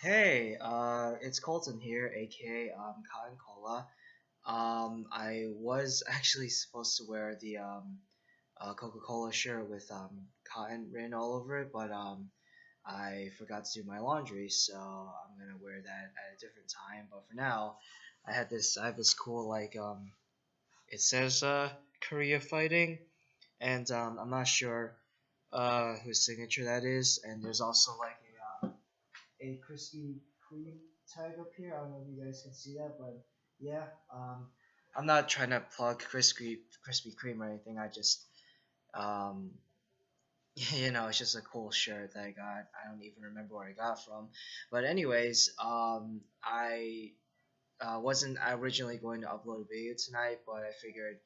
Hey, it's Colton here, aka Cotton Cola. I was actually supposed to wear the Coca-Cola shirt with cotton written all over it, but I forgot to do my laundry, so I'm gonna wear that at a different time. But for now, I have this cool it says Korea fighting, and I'm not sure whose signature that is, and there's also like a Krispy Kreme tag up here. I don't know if you guys can see that, but yeah, I'm not trying to plug Krispy Kreme or anything. I just um, it's just a cool shirt that I got. I don't even remember where I got from, but anyways, I wasn't originally going to upload a video tonight, but I figured,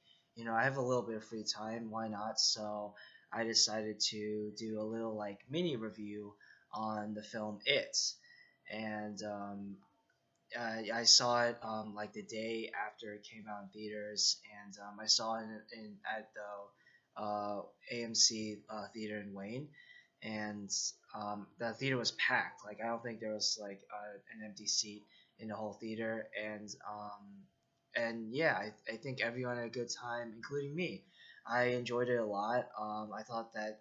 I have a little bit of free time. Why not? So I decided to do a little like mini review on the film It, and I saw it like the day after it came out in theaters, and I saw it in at the AMC theater in Wayne, and the theater was packed. Like I don't think there was like an empty seat in the whole theater, and yeah, I think everyone had a good time, including me. I enjoyed it a lot. I thought that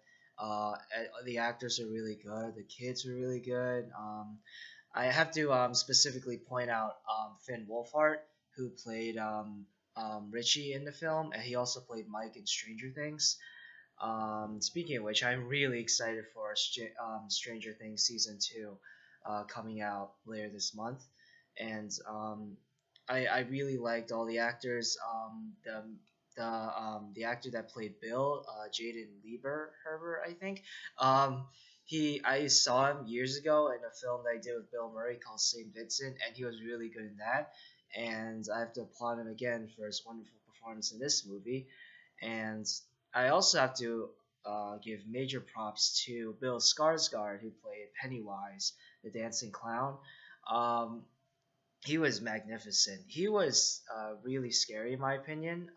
the actors are really good. The kids were really good. I have to specifically point out Finn Wolfhard, who played Richie in the film, and he also played Mike in Stranger Things. Speaking of which, I'm really excited for Stranger Things season two coming out later this month, and I really liked all the actors. The actor that played Bill, Jaden Lieber Herbert, I think. Um, I saw him years ago in a film that I did with Bill Murray called Saint Vincent, and he was really good in that. And I have to applaud him again for his wonderful performance in this movie. And I also have to give major props to Bill Skarsgård, who played Pennywise, the dancing clown. Um, he was magnificent. He was really scary, in my opinion.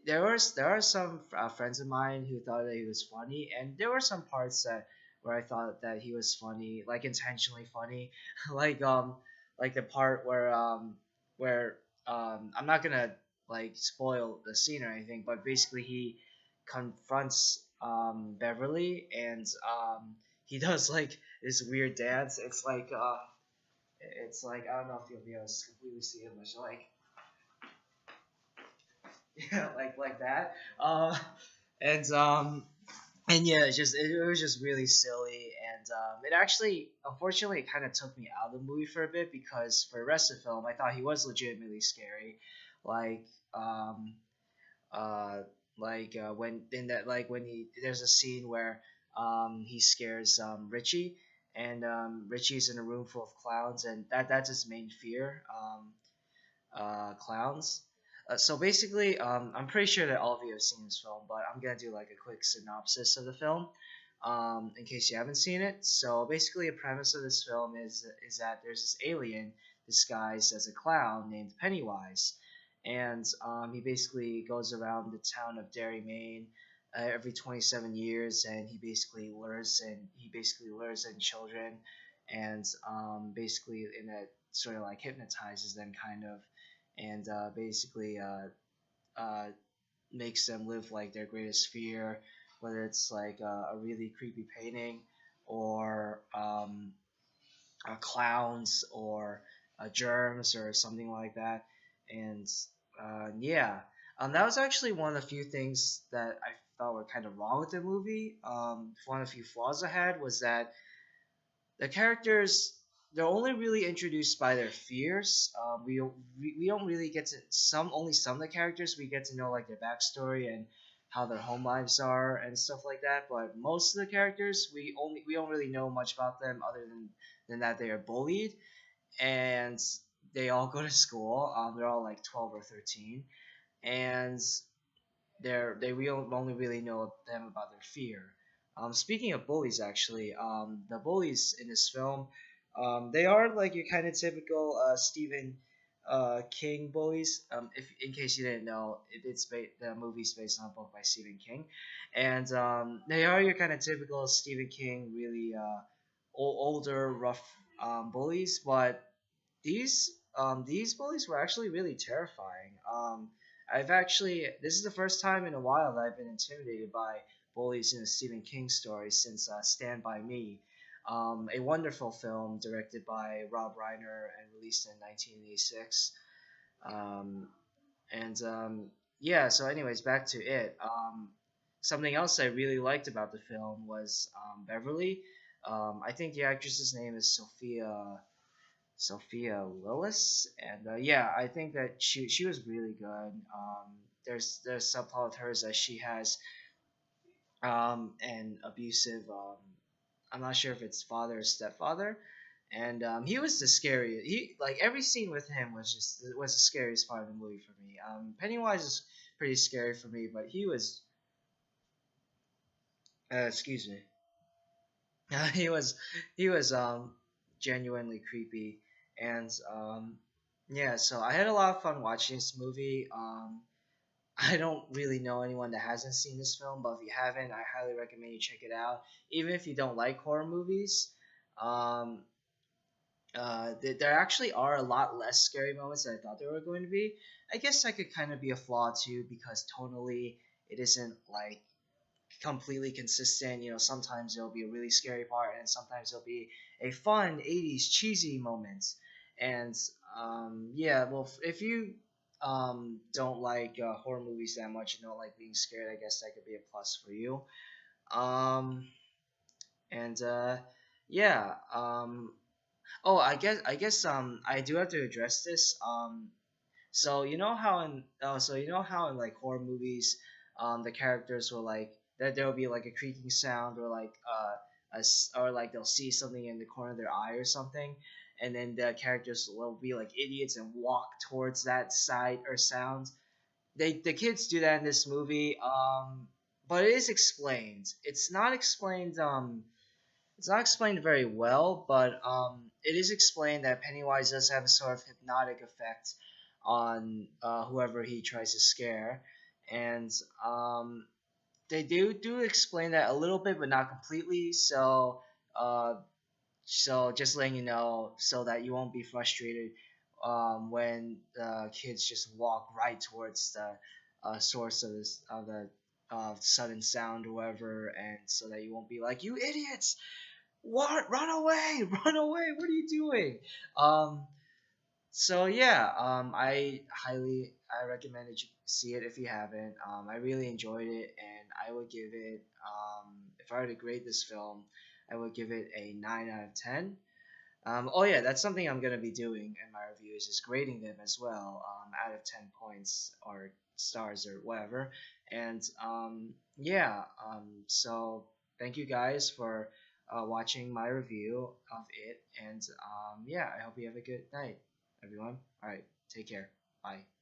There are some friends of mine who thought that he was funny, and there were some parts that where I thought that he was funny, like intentionally funny, like like the part where I'm not gonna like spoil the scene or anything, but basically he confronts Beverly, and he does like this weird dance. It's like I don't know if you'll be able to completely see it, but it's like yeah, like that. And and yeah, it was just really silly, and it actually unfortunately it kind of took me out of the movie for a bit because for the rest of the film I thought he was legitimately scary, like um uh when in that like when he there's a scene where he scares Richie, and Richie's in a room full of clowns, and that's his main fear, clowns. So basically, I'm pretty sure that all of you have seen this film, but I'm gonna do like a quick synopsis of the film, in case you haven't seen it. So basically, a premise of this film is that there's this alien disguised as a clown named Pennywise, and he basically goes around the town of Derry, Maine, every 27 years, and he basically lures in children, and basically in a sort of like hypnotizes them kind of, and basically uh, makes them live like their greatest fear, whether it's like a really creepy painting, or clowns, or germs or something like that. And yeah, that was actually one of the few things that I thought were kind of wrong with the movie. One of the few flaws I had was that the characters, they're only really introduced by their fears. We don't really get to some of the characters we get to know like their backstory and how their home lives are and stuff like that. But most of the characters we don't really know much about them other than that they are bullied, and they all go to school. They're all like 12 or 13, and we don't only really know them about their fear. Speaking of bullies, actually, the bullies in this film, they are like your kind of typical Stephen King bullies. If in case you didn't know, the movie's based on a book by Stephen King, and they are your kind of typical Stephen King, really older rough bullies, but these bullies were actually really terrifying. I've actually this is the first time in a while that I've been intimidated by bullies in a Stephen King story since Stand by Me, a wonderful film directed by Rob Reiner and released in 1986. Um, and Yeah, so anyways, back to it. Something else I really liked about the film was Beverly. I think the actress's name is Sophia Lillis, and yeah, I think that she was really good. There's subplot with hers that she has an abusive I'm not sure if it's father or stepfather, and he was the scariest. He like every scene with him was the scariest part of the movie for me. Pennywise is pretty scary for me, but he was excuse me, he was he was genuinely creepy, and yeah. So I had a lot of fun watching this movie. I don't really know anyone that hasn't seen this film, but if you haven't, I highly recommend you check it out. Even if you don't like horror movies, um, there actually are a lot less scary moments than I thought there were going to be. I guess that could kind of be a flaw too, because tonally it isn't like completely consistent. You know, sometimes there'll be a really scary part, and sometimes there'll be a fun '80s cheesy moment. And yeah, well, if you don't like horror movies that much and don't like being scared, I guess that could be a plus for you. Um, and Yeah. Oh, I do have to address this. So you know how in like horror movies, the characters will like that there will be like a creaking sound or like or like they'll see something in the corner of their eye or something, and then the characters will be like idiots and walk towards that sight or sound. The kids do that in this movie, but it is explained. It's not explained very well, but it is explained that Pennywise does have a sort of hypnotic effect on whoever he tries to scare, and they do explain that a little bit, but not completely. Uh, so just letting you know, so that you won't be frustrated when kids just walk right towards the source of the sudden sound or whatever, and so that you won't be like, you idiots, what? Run away! Run away! What are you doing? Um, so yeah, I recommend that you see it if you haven't. I really enjoyed it, and I would give it if I were to grade this film, I would give it a 9 out of 10. Oh yeah, that's something I'm gonna be doing in my reviews is grading them as well, out of 10 points or stars or whatever. And yeah, so thank you guys for watching my review of it. And yeah, I hope you have a good night, everyone. All right, take care. Bye.